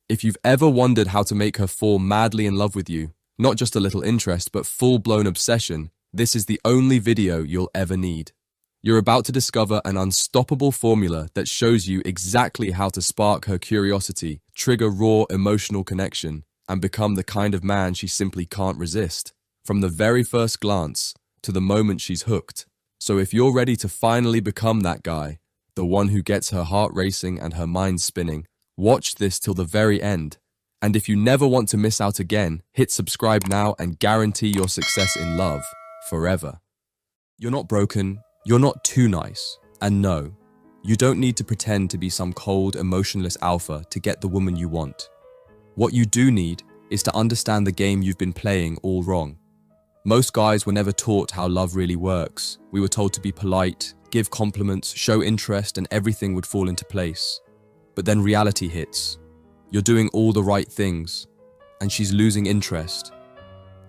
If you've ever wondered how to make her fall madly in love with you, not just a little interest, but full-blown obsession, this is the only video you'll ever need. You're about to discover an unstoppable formula that shows you exactly how to spark her curiosity, trigger raw emotional connection, and become the kind of man she simply can't resist. From the very first glance to the moment she's hooked. So if you're ready to finally become that guy, the one who gets her heart racing and her mind spinning, watch this till the very end. And if you never want to miss out again, hit subscribe now and guarantee your success in love forever. You're not broken, you're not too nice, and no, you don't need to pretend to be some cold, emotionless alpha to get the woman you want. What you do need is to understand the game you've been playing all wrong. Most guys were never taught how love really works. We were told to be polite, give compliments, show interest, and everything would fall into place. But then reality hits. You're doing all the right things, and she's losing interest.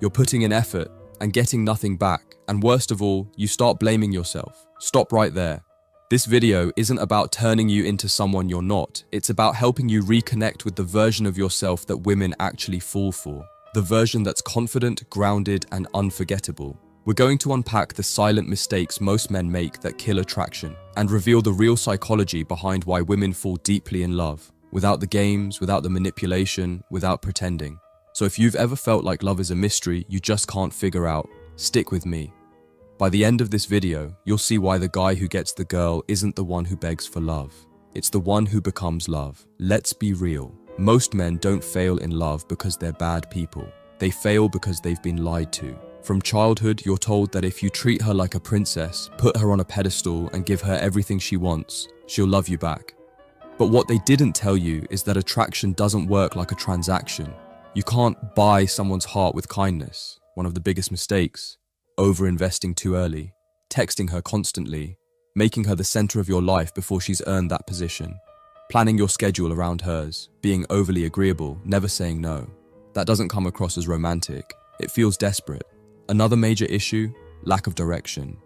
You're putting in effort and getting nothing back, and worst of all, you start blaming yourself. Stop right there. This video isn't about turning you into someone you're not. It's about helping you reconnect with the version of yourself that women actually fall for. The version that's confident, grounded, and unforgettable. We're going to unpack the silent mistakes most men make that kill attraction, and reveal the real psychology behind why women fall deeply in love. Without the games, without the manipulation, without pretending. So if you've ever felt like love is a mystery you just can't figure out, stick with me. By the end of this video, you'll see why the guy who gets the girl isn't the one who begs for love. It's the one who becomes love. Let's be real. Most men don't fail in love because they're bad people. They fail because they've been lied to. From childhood, you're told that if you treat her like a princess, put her on a pedestal and give her everything she wants, she'll love you back. But what they didn't tell you is that attraction doesn't work like a transaction. You can't buy someone's heart with kindness, one of the biggest mistakes. Over-investing too early, texting her constantly, making her the center of your life before she's earned that position, planning your schedule around hers, being overly agreeable, never saying no. That doesn't come across as romantic. It feels desperate. Another major issue, lack of direction.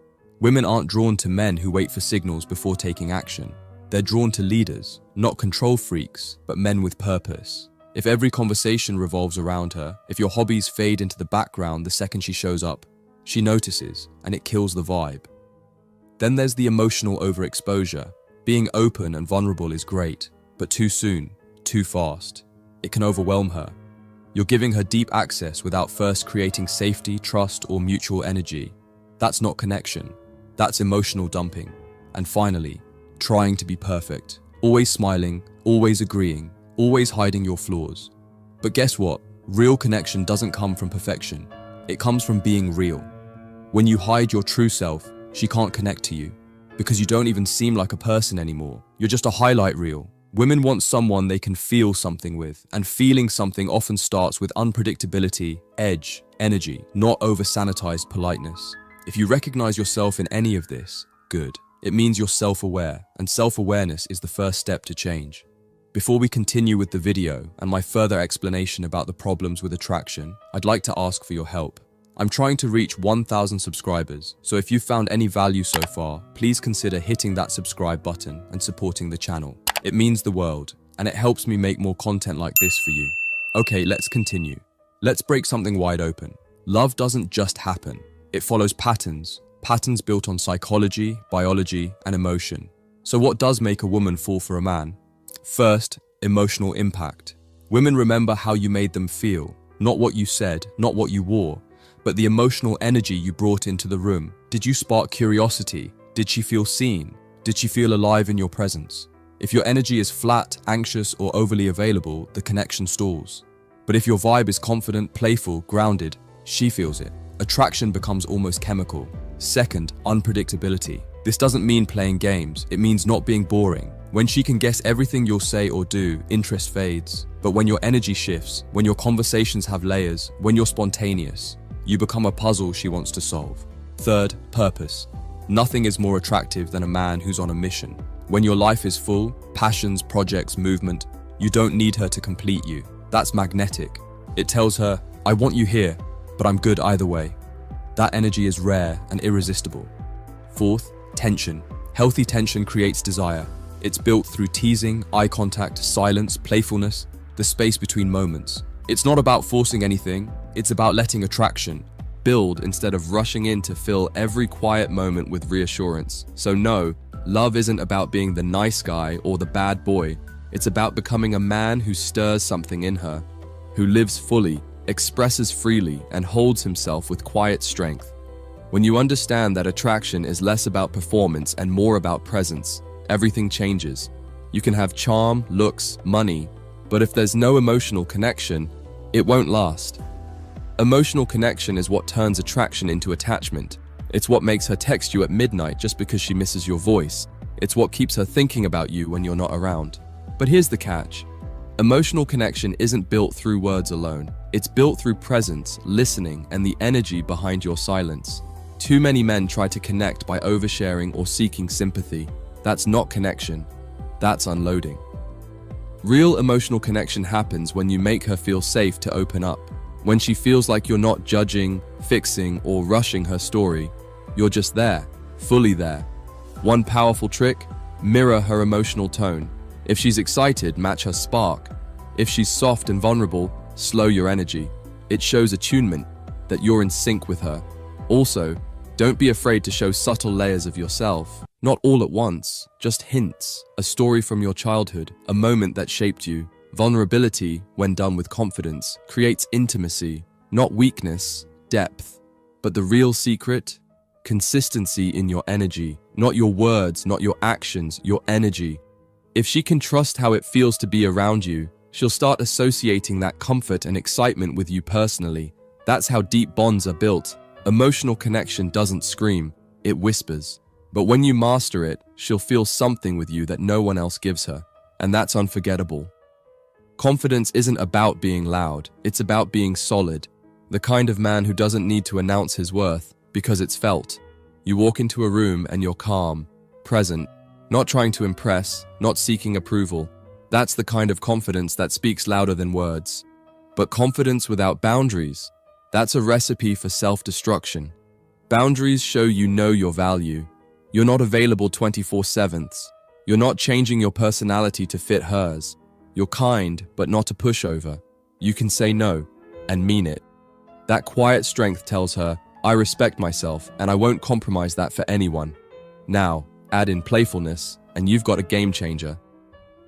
Women aren't drawn to men who wait for signals before taking action. They're drawn to leaders, not control freaks, but men with purpose. If every conversation revolves around her, if your hobbies fade into the background the second she shows up, she notices, and it kills the vibe. Then there's the emotional overexposure. Being open and vulnerable is great, but too soon, too fast. It can overwhelm her. You're giving her deep access without first creating safety, trust, or mutual energy. That's not connection. That's emotional dumping. And finally, trying to be perfect. Always smiling, always agreeing, always hiding your flaws. But guess what? Real connection doesn't come from perfection. It comes from being real. When you hide your true self, she can't connect to you. Because you don't even seem like a person anymore. You're just a highlight reel. Women want someone they can feel something with, and feeling something often starts with unpredictability, edge, energy, not over-sanitized politeness. If you recognize yourself in any of this, good. It means you're self-aware, and self-awareness is the first step to change. Before we continue with the video and my further explanation about the problems with attraction, I'd like to ask for your help. I'm trying to reach 1,000 subscribers, so if you've found any value so far, please consider hitting that subscribe button and supporting the channel. It means the world, and it helps me make more content like this for you. Okay, let's continue. Let's break something wide open. Love doesn't just happen. It follows patterns built on psychology, biology, and emotion. So what does make a woman fall for a man? First, emotional impact. Women remember how you made them feel, not what you said, not what you wore, but the emotional energy you brought into the room. Did you spark curiosity? Did she feel seen? Did she feel alive in your presence? If your energy is flat, anxious, or overly available, the connection stalls. But if your vibe is confident, playful, grounded, she feels it. Attraction becomes almost chemical. Second, unpredictability. This doesn't mean playing games, it means not being boring. When she can guess everything you'll say or do, interest fades. But when your energy shifts, when your conversations have layers, when you're spontaneous, you become a puzzle she wants to solve. Third, purpose. Nothing is more attractive than a man who's on a mission. When your life is full, passions, projects, movement, you don't need her to complete you. That's magnetic. It tells her, I want you here, but I'm good either way. That energy is rare and irresistible. Fourth, tension. Healthy tension creates desire. It's built through teasing, eye contact, silence, playfulness. the space between moments. It's not about forcing anything, it's about letting attraction build instead of rushing in to fill every quiet moment with reassurance. So no, love isn't about being the nice guy or the bad boy. It's about becoming a man who stirs something in her, who lives fully, expresses freely, and holds himself with quiet strength. When you understand that attraction is less about performance and more about presence, everything changes. You can have charm, looks, money, but if there's no emotional connection, it won't last. Emotional connection is what turns attraction into attachment. It's what makes her text you at midnight just because she misses your voice. It's what keeps her thinking about you when you're not around. But here's the catch. Emotional connection isn't built through words alone. It's built through presence, listening, and the energy behind your silence. Too many men try to connect by oversharing or seeking sympathy. That's not connection. That's unloading. Real emotional connection happens when you make her feel safe to open up. When she feels like you're not judging, fixing, or rushing her story. You're just there, fully there. One powerful trick: mirror her emotional tone. If she's excited, match her spark. If she's soft and vulnerable, slow your energy. It shows attunement, that you're in sync with her. Also, don't be afraid to show subtle layers of yourself. Not all at once, just hints, a story from your childhood, a moment that shaped you. Vulnerability, when done with confidence, creates intimacy, not weakness, depth. But the real secret? Consistency in your energy, not your words, not your actions, your energy. If she can trust how it feels to be around you, she'll start associating that comfort and excitement with you personally. That's how deep bonds are built. Emotional connection doesn't scream, it whispers. But when you master it, she'll feel something with you that no one else gives her. And that's unforgettable. Confidence isn't about being loud, it's about being solid. The kind of man who doesn't need to announce his worth, because it's felt. You walk into a room and you're calm, present, not trying to impress, not seeking approval. That's the kind of confidence that speaks louder than words. But confidence without boundaries, that's a recipe for self-destruction. Boundaries show you know your value. You're not available 24/7. You're not changing your personality to fit hers. You're kind, but not a pushover. You can say no, and mean it. That quiet strength tells her, I respect myself, and I won't compromise that for anyone. Now, add in playfulness, and you've got a game changer.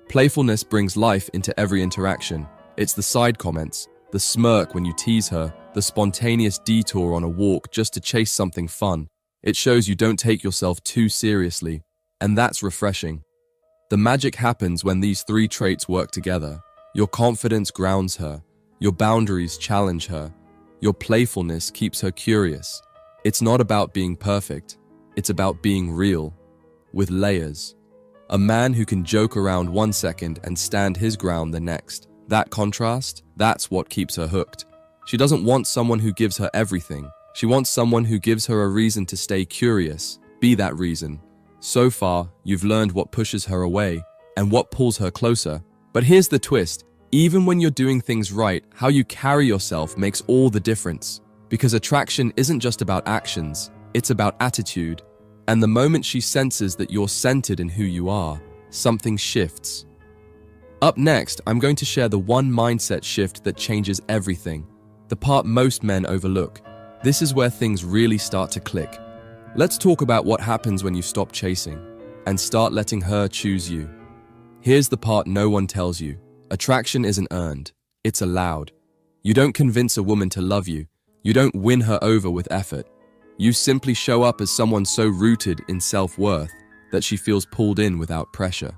Playfulness brings life into every interaction. It's the side comments, the smirk when you tease her, the spontaneous detour on a walk just to chase something fun. It shows you don't take yourself too seriously, and that's refreshing. The magic happens when these three traits work together. Your confidence grounds her, your boundaries challenge her, your playfulness keeps her curious. It's not about being perfect, it's about being real, with layers. A man who can joke around 1 second and stand his ground the next. That contrast, that's what keeps her hooked. She doesn't want someone who gives her everything. She wants someone who gives her a reason to stay curious. Be that reason. So far, you've learned what pushes her away and what pulls her closer. But here's the twist. Even when you're doing things right, how you carry yourself makes all the difference. Because attraction isn't just about actions, it's about attitude. And the moment she senses that you're centered in who you are, something shifts. Up next, I'm going to share the one mindset shift that changes everything. The part most men overlook. This is where things really start to click. Let's talk about what happens when you stop chasing and start letting her choose you. Here's the part no one tells you. Attraction isn't earned, it's allowed. You don't convince a woman to love you. You don't win her over with effort. You simply show up as someone so rooted in self-worth that she feels pulled in without pressure.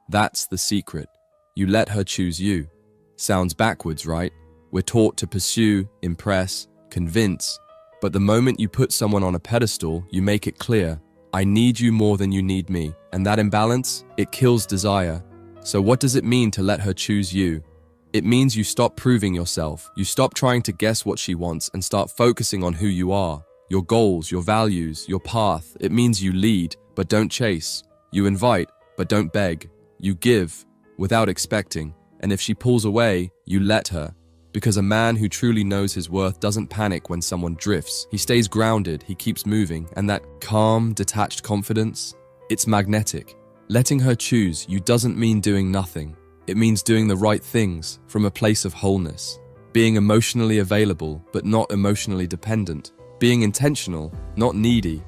That's the secret. You let her choose you. Sounds backwards, right? We're taught to pursue, impress, convince. But the moment you put someone on a pedestal, you make it clear, I need you more than you need me. And that imbalance, it kills desire. So what does it mean to let her choose you? It means you stop proving yourself. You stop trying to guess what she wants and start focusing on who you are, your goals, your values, your path. It means you lead, but don't chase. You invite, but don't beg. You give, without expecting. And if she pulls away, you let her. Because a man who truly knows his worth doesn't panic when someone drifts. He stays grounded, he keeps moving, and that calm, detached confidence, it's magnetic. Letting her choose you doesn't mean doing nothing. It means doing the right things from a place of wholeness, being emotionally available but not emotionally dependent, being intentional, not needy.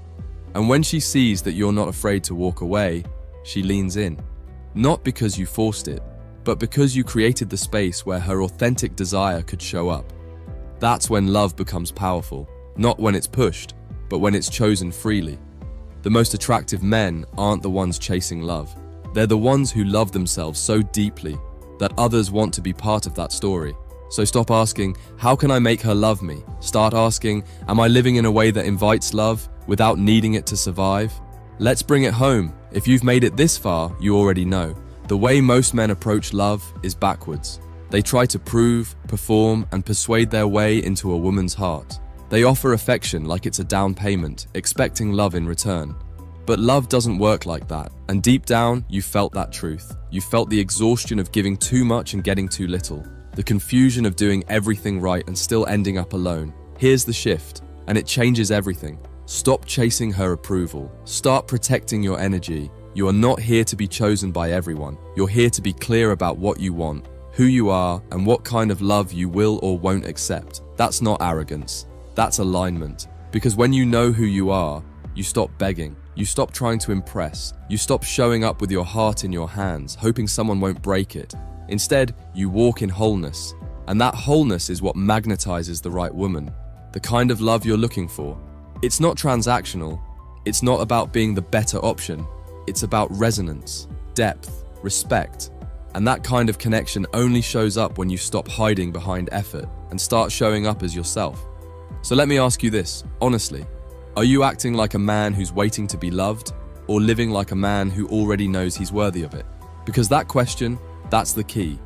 And when she sees that you're not afraid to walk away, she leans in. Not because you forced it, but because you created the space where her authentic desire could show up. That's when love becomes powerful, not when it's pushed, but when it's chosen freely. The most attractive men aren't the ones chasing love. They're the ones who love themselves so deeply that others want to be part of that story. So stop asking, how can I make her love me? Start asking, am I living in a way that invites love without needing it to survive? Let's bring it home. If you've made it this far, you already know. The way most men approach love is backwards. They try to prove, perform, and persuade their way into a woman's heart. They offer affection like it's a down payment, expecting love in return. But love doesn't work like that, and deep down, you felt that truth. You felt the exhaustion of giving too much and getting too little, the confusion of doing everything right and still ending up alone. Here's the shift, and it changes everything. Stop chasing her approval. Start protecting your energy. You are not here to be chosen by everyone. You're here to be clear about what you want, who you are, and what kind of love you will or won't accept. That's not arrogance. That's alignment. Because when you know who you are, you stop begging. You stop trying to impress. You stop showing up with your heart in your hands, hoping someone won't break it. Instead, you walk in wholeness. And that wholeness is what magnetizes the right woman, the kind of love you're looking for. It's not transactional. It's not about being the better option. It's about resonance, depth, respect. And that kind of connection only shows up when you stop hiding behind effort and start showing up as yourself. So let me ask you this, honestly. Are you acting like a man who's waiting to be loved, or living like a man who already knows he's worthy of it? Because that question, that's the key.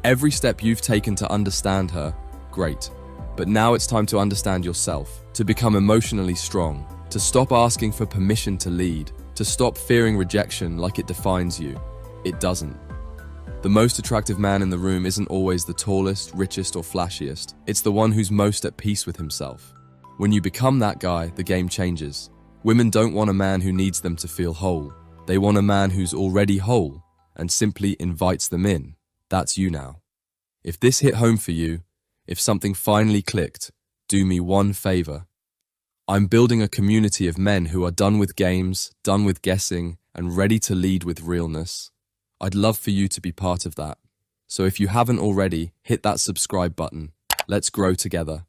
Every step you've taken to understand her, great. But now it's time to understand yourself, to become emotionally strong, to stop asking for permission to lead, to stop fearing rejection like it defines you. It doesn't. The most attractive man in the room isn't always the tallest, richest, or flashiest. It's the one who's most at peace with himself. When you become that guy, the game changes. Women don't want a man who needs them to feel whole. They want a man who's already whole and simply invites them in. That's you now. If this hit home for you, if something finally clicked, do me one favor. I'm building a community of men who are done with games, done with guessing, and ready to lead with realness. I'd love for you to be part of that. So if you haven't already, hit that subscribe button. Let's grow together.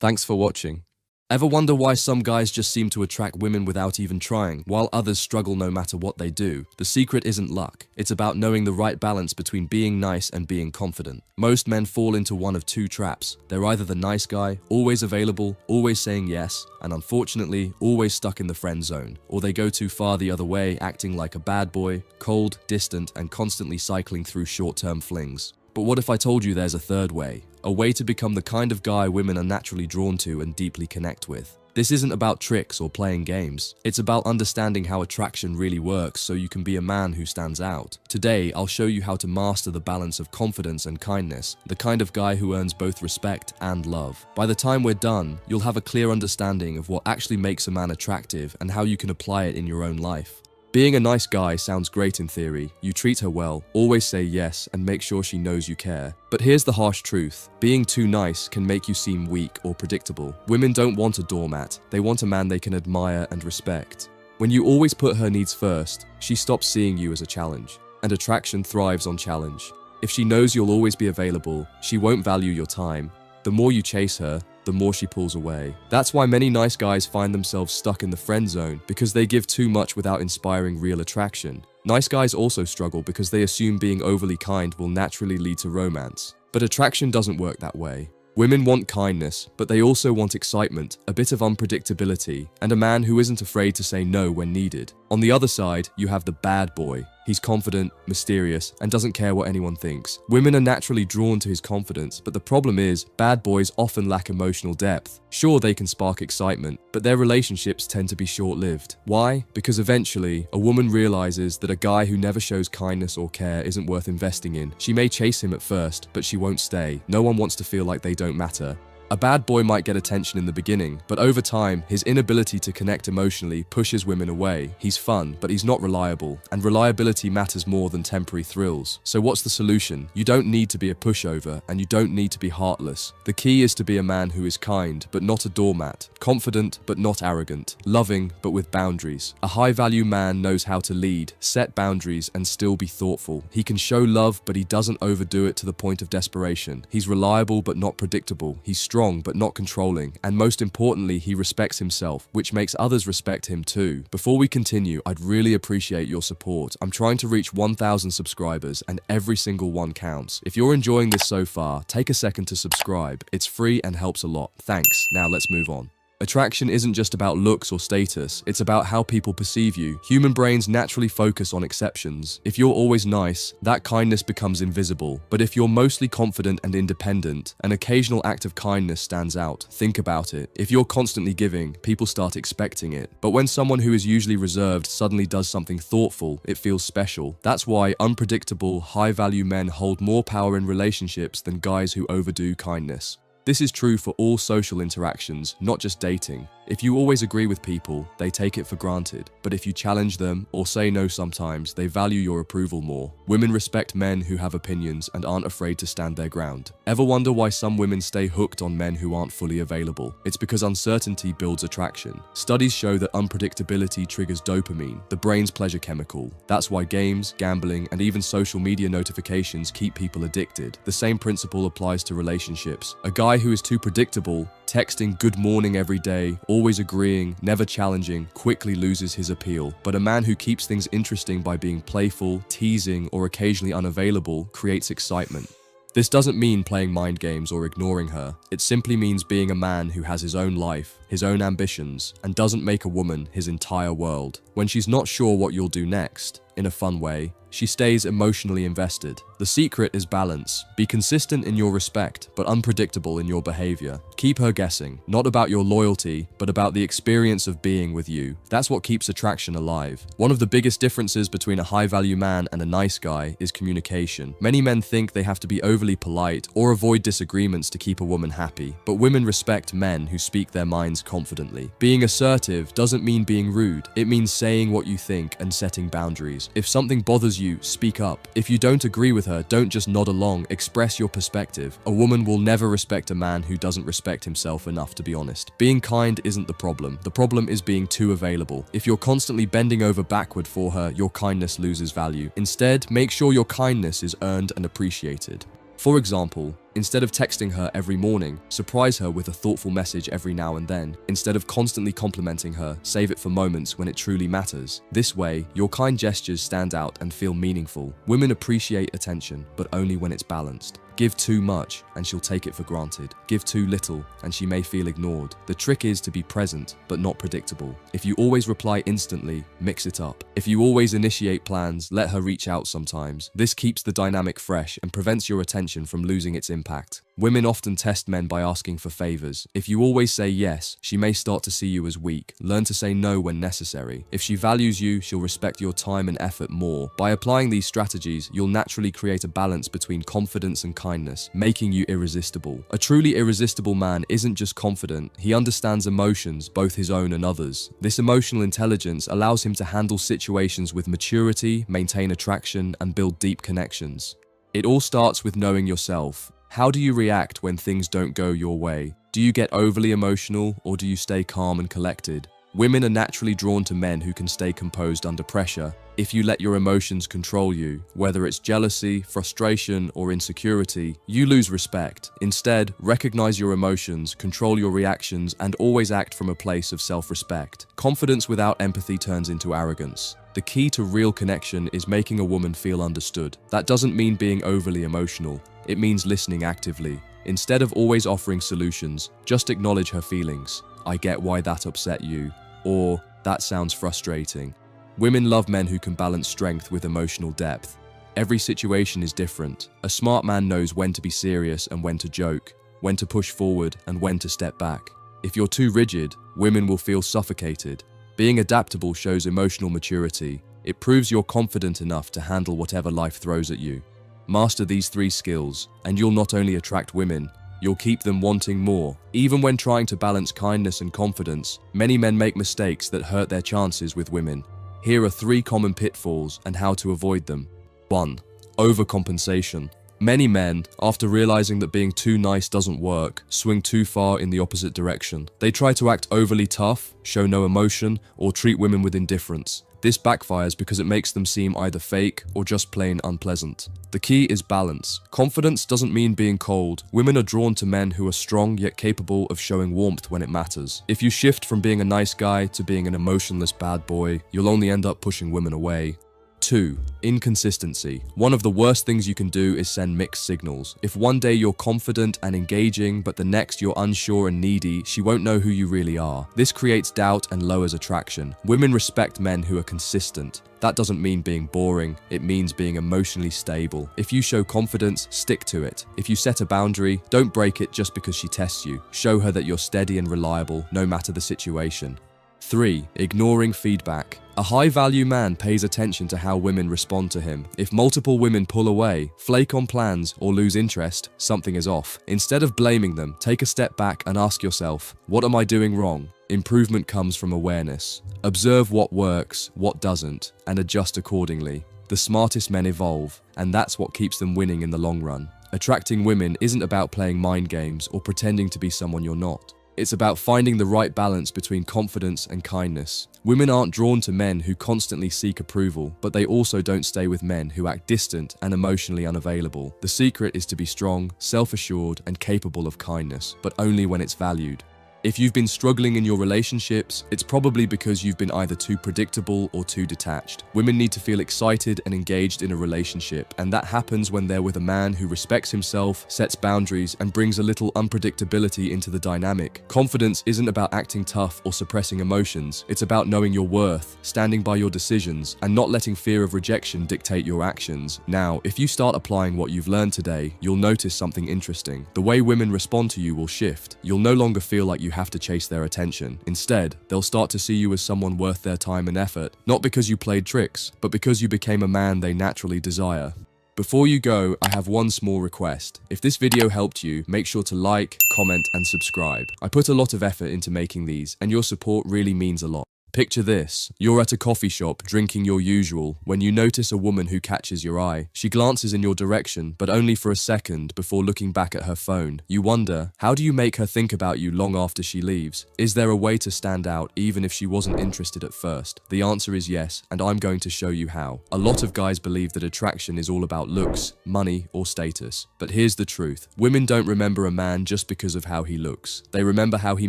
Thanks for watching. Ever wonder why some guys just seem to attract women without even trying, while others struggle no matter what they do? The secret isn't luck. It's about knowing the right balance between being nice and being confident. Most men fall into one of two traps. They're either the nice guy, always available, always saying yes, and unfortunately, always stuck in the friend zone. Or they go too far the other way, acting like a bad boy, cold, distant, and constantly cycling through short-term flings. But what if I told you there's a third way? A way to become the kind of guy women are naturally drawn to and deeply connect with. This isn't about tricks or playing games. It's about understanding how attraction really works so you can be a man who stands out. Today, I'll show you how to master the balance of confidence and kindness, the kind of guy who earns both respect and love. By the time we're done, you'll have a clear understanding of what actually makes a man attractive and how you can apply it in your own life. Being a nice guy sounds great in theory. You treat her well, always say yes, and make sure she knows you care. But here's the harsh truth. Being too nice can make you seem weak or predictable. Women don't want a doormat. They want a man they can admire and respect. When you always put her needs first, she stops seeing you as a challenge. And attraction thrives on challenge. If she knows you'll always be available, she won't value your time. The more you chase her, the more she pulls away. That's why many nice guys find themselves stuck in the friend zone, because they give too much without inspiring real attraction. Nice guys also struggle because they assume being overly kind will naturally lead to romance. But attraction doesn't work that way. Women want kindness, but they also want excitement, a bit of unpredictability, and a man who isn't afraid to say no when needed. On the other side, you have the bad boy. He's confident, mysterious, and doesn't care what anyone thinks. Women are naturally drawn to his confidence, but the problem is, bad boys often lack emotional depth. Sure, they can spark excitement, but their relationships tend to be short-lived. Why? Because eventually, a woman realizes that a guy who never shows kindness or care isn't worth investing in. She may chase him at first, but she won't stay. No one wants to feel like they don't matter. A bad boy might get attention in the beginning, but over time, his inability to connect emotionally pushes women away. He's fun, but he's not reliable, and reliability matters more than temporary thrills. So what's the solution? You don't need to be a pushover, and you don't need to be heartless. The key is to be a man who is kind, but not a doormat, confident, but not arrogant, loving, but with boundaries. A high-value man knows how to lead, set boundaries, and still be thoughtful. He can show love, but he doesn't overdo it to the point of desperation. He's reliable, but not predictable. He's strong, but not controlling. And most importantly, he respects himself, which makes others respect him too. Before we continue, I'd really appreciate your support. I'm trying to reach 1,000 subscribers, and every single one counts. If you're enjoying this so far, take a second to subscribe. It's free and helps a lot. Thanks. Now let's move on. Attraction isn't just about looks or status, it's about how people perceive you. Human brains naturally focus on exceptions. If you're always nice, that kindness becomes invisible. But if you're mostly confident and independent, an occasional act of kindness stands out. Think about it. If you're constantly giving, people start expecting it. But when someone who is usually reserved suddenly does something thoughtful, it feels special. That's why unpredictable, high-value men hold more power in relationships than guys who overdo kindness. This is true for all social interactions, not just dating. If you always agree with people, they take it for granted. But if you challenge them or say no sometimes, they value your approval more. Women respect men who have opinions and aren't afraid to stand their ground. Ever wonder why some women stay hooked on men who aren't fully available? It's because uncertainty builds attraction. Studies show that unpredictability triggers dopamine, the brain's pleasure chemical. That's why games, gambling, and even social media notifications keep people addicted. The same principle applies to relationships. A guy who is too predictable, texting good morning every day, always agreeing, never challenging, quickly loses his appeal. But a man who keeps things interesting by being playful, teasing, or occasionally unavailable creates excitement. This doesn't mean playing mind games or ignoring her. It simply means being a man who has his own life, his own ambitions, and doesn't make a woman his entire world. When she's not sure what you'll do next, in a fun way, she stays emotionally invested. The secret is balance. Be consistent in your respect, but unpredictable in your behavior. Keep her guessing, not about your loyalty, but about the experience of being with you. That's what keeps attraction alive. One of the biggest differences between a high-value man and a nice guy is communication. Many men think they have to be overly polite or avoid disagreements to keep a woman happy, but women respect men who speak their minds confidently. Being assertive doesn't mean being rude. It means saying what you think and setting boundaries. If something bothers you, speak up. If you don't agree with her, don't just nod along, express your perspective. A woman will never respect a man who doesn't respect himself enough, to be honest. Being kind isn't the problem. The problem is being too available. If you're constantly bending over backward for her, your kindness loses value. Instead, make sure your kindness is earned and appreciated. For example, instead of texting her every morning, surprise her with a thoughtful message every now and then. Instead of constantly complimenting her, save it for moments when it truly matters. This way, your kind gestures stand out and feel meaningful. Women appreciate attention, but only when it's balanced. Give too much, and she'll take it for granted. Give too little, and she may feel ignored. The trick is to be present, but not predictable. If you always reply instantly, mix it up. If you always initiate plans, let her reach out sometimes. This keeps the dynamic fresh and prevents your attention from losing its impact. Women often test men by asking for favors. If you always say yes, she may start to see you as weak. Learn to say no when necessary. If she values you, she'll respect your time and effort more. By applying these strategies, you'll naturally create a balance between confidence and kindness, making you irresistible. A truly irresistible man isn't just confident, he understands emotions, both his own and others. This emotional intelligence allows him to handle situations with maturity, maintain attraction, and build deep connections. It all starts with knowing yourself. How do you react when things don't go your way? Do you get overly emotional, or do you stay calm and collected? Women are naturally drawn to men who can stay composed under pressure. If you let your emotions control you, whether it's jealousy, frustration, or insecurity, you lose respect. Instead, recognize your emotions, control your reactions, and always act from a place of self-respect. Confidence without empathy turns into arrogance. The key to real connection is making a woman feel understood. That doesn't mean being overly emotional. It means listening actively. Instead of always offering solutions, just acknowledge her feelings. I get why that upset you. Or, that sounds frustrating. Women love men who can balance strength with emotional depth. Every situation is different. A smart man knows when to be serious and when to joke, when to push forward and when to step back. If you're too rigid, women will feel suffocated. Being adaptable shows emotional maturity. It proves you're confident enough to handle whatever life throws at you. Master these 3 skills, and you'll not only attract women, you'll keep them wanting more. Even when trying to balance kindness and confidence, many men make mistakes that hurt their chances with women. Here are 3 common pitfalls and how to avoid them. 1. Overcompensation. Many men, after realizing that being too nice doesn't work, swing too far in the opposite direction. They try to act overly tough, show no emotion, or treat women with indifference. This backfires because it makes them seem either fake or just plain unpleasant. The key is balance. Confidence doesn't mean being cold. Women are drawn to men who are strong yet capable of showing warmth when it matters. If you shift from being a nice guy to being an emotionless bad boy, you'll only end up pushing women away. 2. Inconsistency. One of the worst things you can do is send mixed signals. If one day you're confident and engaging, but the next you're unsure and needy, she won't know who you really are. This creates doubt and lowers attraction. Women respect men who are consistent. That doesn't mean being boring, it means being emotionally stable. If you show confidence, stick to it. If you set a boundary, don't break it just because she tests you. Show her that you're steady and reliable, no matter the situation. 3. Ignoring feedback. A high-value man pays attention to how women respond to him. If multiple women pull away, flake on plans, or lose interest, something is off. Instead of blaming them, take a step back and ask yourself, what am I doing wrong? Improvement comes from awareness. Observe what works, what doesn't, and adjust accordingly. The smartest men evolve, and that's what keeps them winning in the long run. Attracting women isn't about playing mind games or pretending to be someone you're not. It's about finding the right balance between confidence and kindness. Women aren't drawn to men who constantly seek approval, but they also don't stay with men who act distant and emotionally unavailable. The secret is to be strong, self-assured, and capable of kindness, but only when it's valued. If you've been struggling in your relationships, it's probably because you've been either too predictable or too detached. Women need to feel excited and engaged in a relationship, and that happens when they're with a man who respects himself, sets boundaries, and brings a little unpredictability into the dynamic. Confidence isn't about acting tough or suppressing emotions. It's about knowing your worth, standing by your decisions, and not letting fear of rejection dictate your actions. Now, if you start applying what you've learned today, you'll notice something interesting. The way women respond to you will shift. You'll no longer feel like you have to chase their attention. Instead, they'll start to see you as someone worth their time and effort, not because you played tricks, but because you became a man they naturally desire. Before you go, I have one small request. If this video helped you, make sure to like, comment, and subscribe. I put a lot of effort into making these, and your support really means a lot. Picture this. You're at a coffee shop drinking your usual when you notice a woman who catches your eye. She glances in your direction, but only for a second before looking back at her phone. You wonder, how do you make her think about you long after she leaves? Is there a way to stand out even if she wasn't interested at first? The answer is yes, and I'm going to show you how. A lot of guys believe that attraction is all about looks, money, or status. But here's the truth. Women don't remember a man just because of how he looks. They remember how he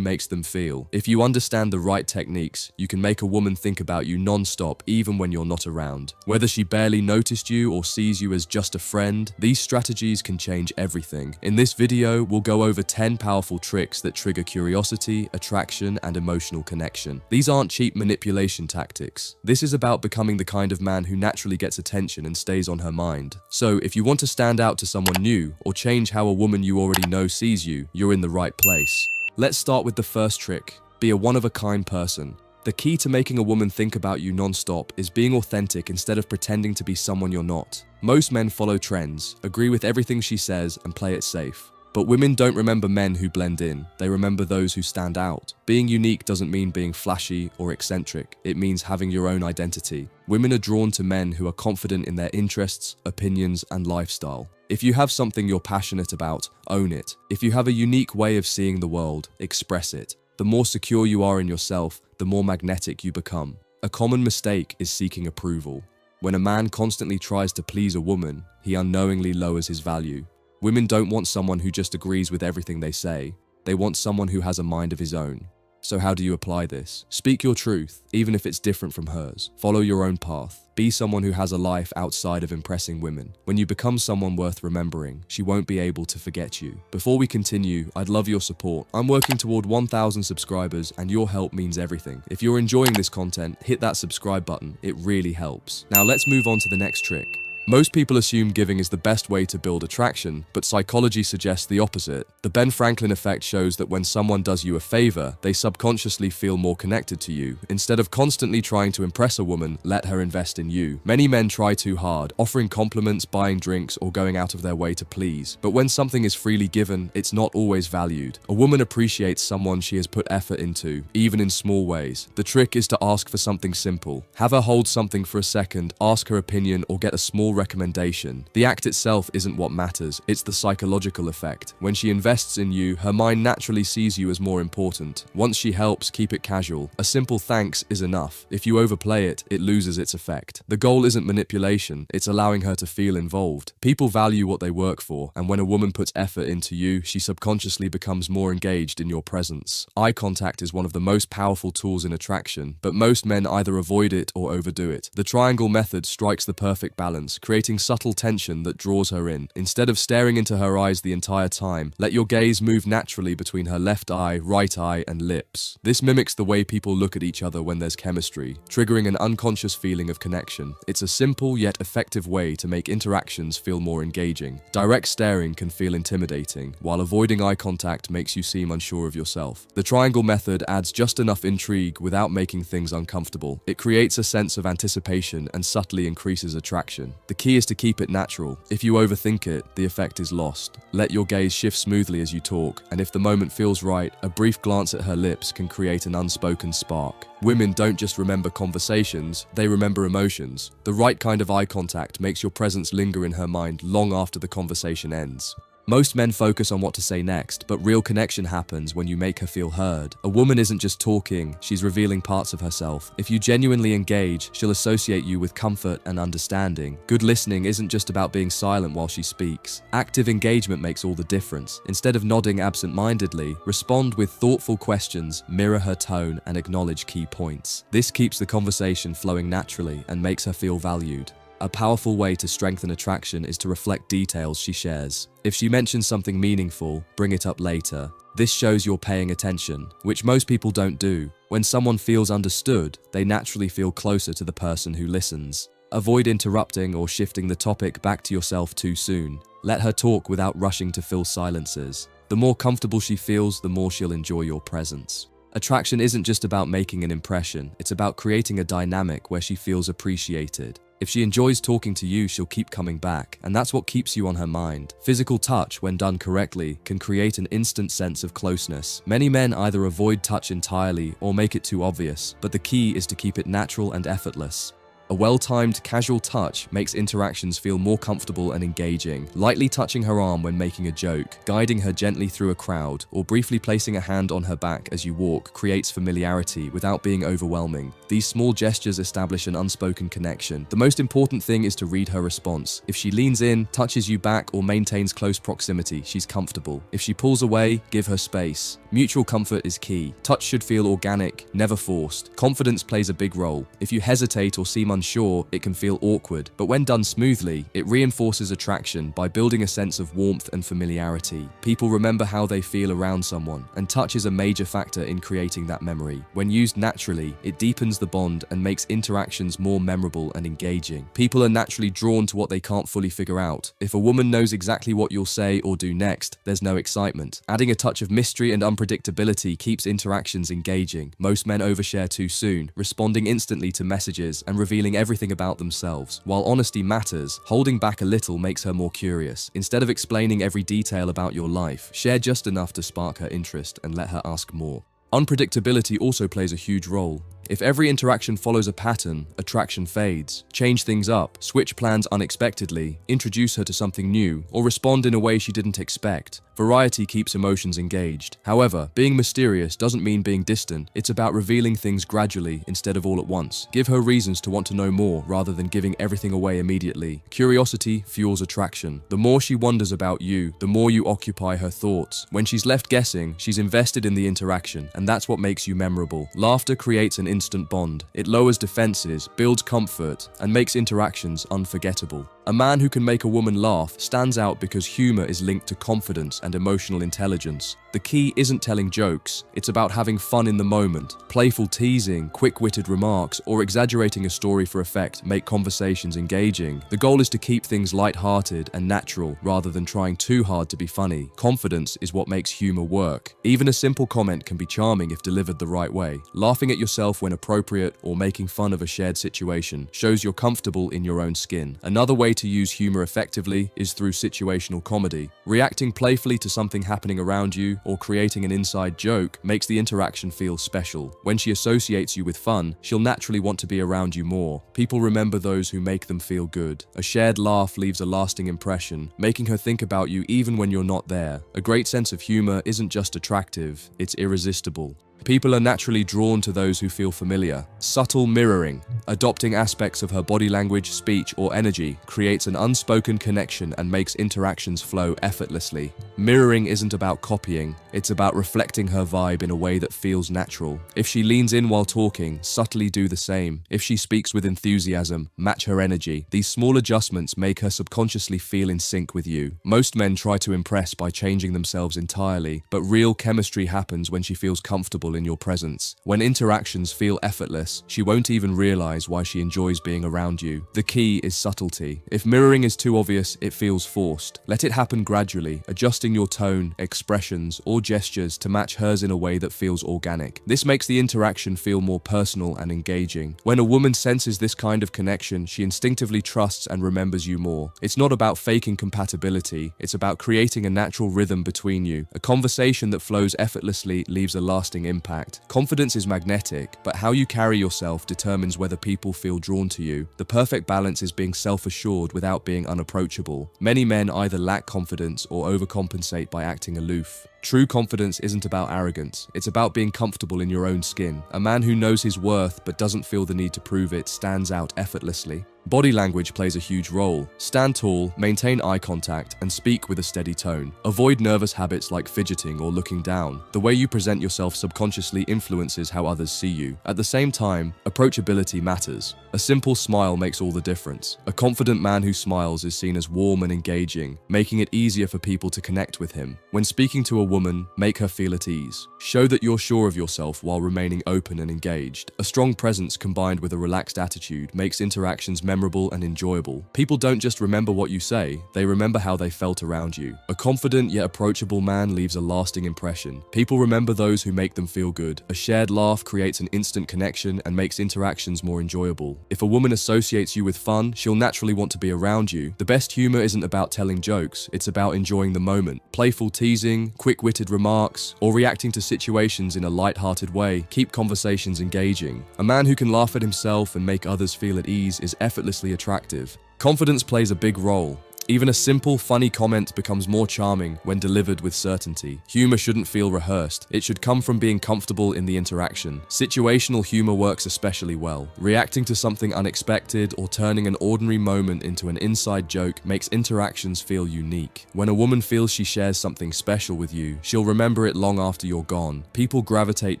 makes them feel. If you understand the right techniques, you can make a woman think about you non-stop even when you're not around. Whether she barely noticed you or sees you as just a friend, these strategies can change everything. In this video, we'll go over 10 powerful tricks that trigger curiosity, attraction, and emotional connection. These aren't cheap manipulation tactics. This is about becoming the kind of man who naturally gets attention and stays on her mind. So if you want to stand out to someone new or change how a woman you already know sees you, you're in the right place. Let's start with the first trick. Be a one-of-a-kind person. The key to making a woman think about you non-stop is being authentic instead of pretending to be someone you're not. Most men follow trends, agree with everything she says, and play it safe. But women don't remember men who blend in, they remember those who stand out. Being unique doesn't mean being flashy or eccentric, it means having your own identity. Women are drawn to men who are confident in their interests, opinions, and lifestyle. If you have something you're passionate about, own it. If you have a unique way of seeing the world, express it. The more secure you are in yourself, the more magnetic you become. A common mistake is seeking approval. When a man constantly tries to please a woman, he unknowingly lowers his value. Women don't want someone who just agrees with everything they say. They want someone who has a mind of his own. So how do you apply this? Speak your truth, even if it's different from hers. Follow your own path. Be someone who has a life outside of impressing women. When you become someone worth remembering, she won't be able to forget you. Before we continue, I'd love your support. I'm working toward 1,000 subscribers, and your help means everything. If you're enjoying this content, hit that subscribe button. It really helps. Now let's move on to the next trick. Most people assume giving is the best way to build attraction, but psychology suggests the opposite. The Ben Franklin effect shows that when someone does you a favor, they subconsciously feel more connected to you. Instead of constantly trying to impress a woman, let her invest in you. Many men try too hard, offering compliments, buying drinks, or going out of their way to please. But when something is freely given, it's not always valued. A woman appreciates someone she has put effort into, even in small ways. The trick is to ask for something simple. Have her hold something for a second, ask her opinion, or get a small recommendation. The act itself isn't what matters, it's the psychological effect. When she invests in you, her mind naturally sees you as more important. Once she helps, keep it casual. A simple thanks is enough. If you overplay it, it loses its effect. The goal isn't manipulation, it's allowing her to feel involved. People value what they work for, and when a woman puts effort into you, she subconsciously becomes more engaged in your presence. Eye contact is one of the most powerful tools in attraction, but most men either avoid it or overdo it. The triangle method strikes the perfect balance, creating subtle tension that draws her in. Instead of staring into her eyes the entire time, let your gaze move naturally between her left eye, right eye, and lips. This mimics the way people look at each other when there's chemistry, triggering an unconscious feeling of connection. It's a simple yet effective way to make interactions feel more engaging. Direct staring can feel intimidating, while avoiding eye contact makes you seem unsure of yourself. The triangle method adds just enough intrigue without making things uncomfortable. It creates a sense of anticipation and subtly increases attraction. The key is to keep it natural. If you overthink it, the effect is lost. Let your gaze shift smoothly as you talk, and if the moment feels right, a brief glance at her lips can create an unspoken spark. Women don't just remember conversations, they remember emotions. The right kind of eye contact makes your presence linger in her mind long after the conversation ends. Most men focus on what to say next, but real connection happens when you make her feel heard. A woman isn't just talking, she's revealing parts of herself. If you genuinely engage, she'll associate you with comfort and understanding. Good listening isn't just about being silent while she speaks. Active engagement makes all the difference. Instead of nodding absent-mindedly, respond with thoughtful questions, mirror her tone, and acknowledge key points. This keeps the conversation flowing naturally and makes her feel valued. A powerful way to strengthen attraction is to reflect details she shares. If she mentions something meaningful, bring it up later. This shows you're paying attention, which most people don't do. When someone feels understood, they naturally feel closer to the person who listens. Avoid interrupting or shifting the topic back to yourself too soon. Let her talk without rushing to fill silences. The more comfortable she feels, the more she'll enjoy your presence. Attraction isn't just about making an impression, it's about creating a dynamic where she feels appreciated. If she enjoys talking to you, she'll keep coming back, and that's what keeps you on her mind. Physical touch, when done correctly, can create an instant sense of closeness. Many men either avoid touch entirely or make it too obvious, but the key is to keep it natural and effortless. A well-timed, casual touch makes interactions feel more comfortable and engaging. Lightly touching her arm when making a joke, guiding her gently through a crowd, or briefly placing a hand on her back as you walk creates familiarity without being overwhelming. These small gestures establish an unspoken connection. The most important thing is to read her response. If she leans in, touches you back, or maintains close proximity, she's comfortable. If she pulls away, give her space. Mutual comfort is key. Touch should feel organic, never forced. Confidence plays a big role. If you hesitate or seem unsure, it can feel awkward, but when done smoothly, it reinforces attraction by building a sense of warmth and familiarity. People remember how they feel around someone, and touch is a major factor in creating that memory. When used naturally, it deepens the bond and makes interactions more memorable and engaging. People are naturally drawn to what they can't fully figure out. If a woman knows exactly what you'll say or do next, there's no excitement. Adding a touch of mystery and unpredictability keeps interactions engaging. Most men overshare too soon, responding instantly to messages and revealing everything about themselves. While honesty matters, holding back a little makes her more curious. Instead of explaining every detail about your life, share just enough to spark her interest and let her ask more. Unpredictability also plays a huge role. If every interaction follows a pattern, attraction fades. Change things up, switch plans unexpectedly, introduce her to something new, or respond in a way she didn't expect. Variety keeps emotions engaged. However, being mysterious doesn't mean being distant. It's about revealing things gradually instead of all at once. Give her reasons to want to know more rather than giving everything away immediately. Curiosity fuels attraction. The more she wonders about you, the more you occupy her thoughts. When she's left guessing, she's invested in the interaction, and that's what makes you memorable. Laughter creates an instant bond. It lowers defenses, builds comfort, and makes interactions unforgettable. A man who can make a woman laugh stands out because humor is linked to confidence and emotional intelligence. The key isn't telling jokes, it's about having fun in the moment. Playful teasing, quick-witted remarks, or exaggerating a story for effect make conversations engaging. The goal is to keep things light-hearted and natural rather than trying too hard to be funny. Confidence is what makes humor work. Even a simple comment can be charming if delivered the right way. Laughing at yourself when appropriate or making fun of a shared situation shows you're comfortable in your own skin. Another way to use humor effectively is through situational comedy. Reacting playfully to something happening around you or creating an inside joke makes the interaction feel special. When she associates you with fun, she'll naturally want to be around you more. People remember those who make them feel good. A shared laugh leaves a lasting impression, making her think about you even when you're not there. A great sense of humor isn't just attractive, it's irresistible. People are naturally drawn to those who feel familiar. Subtle mirroring, adopting aspects of her body language, speech, or energy, creates an unspoken connection and makes interactions flow effortlessly. Mirroring isn't about copying, it's about reflecting her vibe in a way that feels natural. If she leans in while talking, subtly do the same. If she speaks with enthusiasm, match her energy. These small adjustments make her subconsciously feel in sync with you. Most men try to impress by changing themselves entirely, but real chemistry happens when she feels comfortable in your presence. When interactions feel effortless, she won't even realize why she enjoys being around you. The key is subtlety. If mirroring is too obvious, it feels forced. Let it happen gradually, adjusting your tone, expressions, or gestures to match hers in a way that feels organic. This makes the interaction feel more personal and engaging. When a woman senses this kind of connection, she instinctively trusts and remembers you more. It's not about faking compatibility, it's about creating a natural rhythm between you. A conversation that flows effortlessly leaves a lasting impact. Confidence is magnetic, but how you carry yourself determines whether people feel drawn to you. The perfect balance is being self-assured without being unapproachable. Many men either lack confidence or overcompensate by acting aloof. True confidence isn't about arrogance, it's about being comfortable in your own skin. A man who knows his worth but doesn't feel the need to prove it stands out effortlessly. Body language plays a huge role. Stand tall, maintain eye contact, and speak with a steady tone. Avoid nervous habits like fidgeting or looking down. The way you present yourself subconsciously influences how others see you. At the same time, approachability matters. A simple smile makes all the difference. A confident man who smiles is seen as warm and engaging, making it easier for people to connect with him. When speaking to a woman, make her feel at ease. Show that you're sure of yourself while remaining open and engaged. A strong presence combined with a relaxed attitude makes interactions memorable and enjoyable. People don't just remember what you say, they remember how they felt around you. A confident yet approachable man leaves a lasting impression. People remember those who make them feel good. A shared laugh creates an instant connection and makes interactions more enjoyable. If a woman associates you with fun, she'll naturally want to be around you. The best humor isn't about telling jokes, it's about enjoying the moment. Playful teasing, quick-witted remarks, or reacting to situations in a light-hearted way keep conversations engaging. A man who can laugh at himself and make others feel at ease is effortlessly attractive. Confidence plays a big role. Even a simple, funny comment becomes more charming when delivered with certainty. Humor shouldn't feel rehearsed. It should come from being comfortable in the interaction. Situational humor works especially well. Reacting to something unexpected or turning an ordinary moment into an inside joke makes interactions feel unique. When a woman feels she shares something special with you, she'll remember it long after you're gone. People gravitate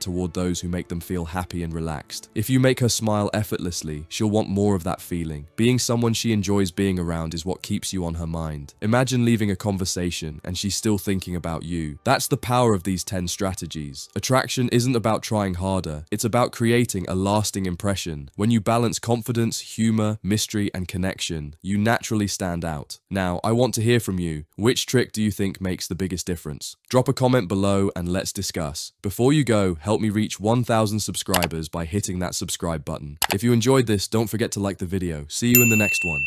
toward those who make them feel happy and relaxed. If you make her smile effortlessly, she'll want more of that feeling. Being someone she enjoys being around is what keeps you on her mind. Imagine leaving a conversation and she's still thinking about you. That's the power of these 10 strategies. Attraction isn't about trying harder, it's about creating a lasting impression. When you balance confidence, humor, mystery, and connection, you naturally stand out. Now, I want to hear from you. Which trick do you think makes the biggest difference? Drop a comment below and let's discuss. Before you go, help me reach 1,000 subscribers by hitting that subscribe button. If you enjoyed this, don't forget to like the video. See you in the next one.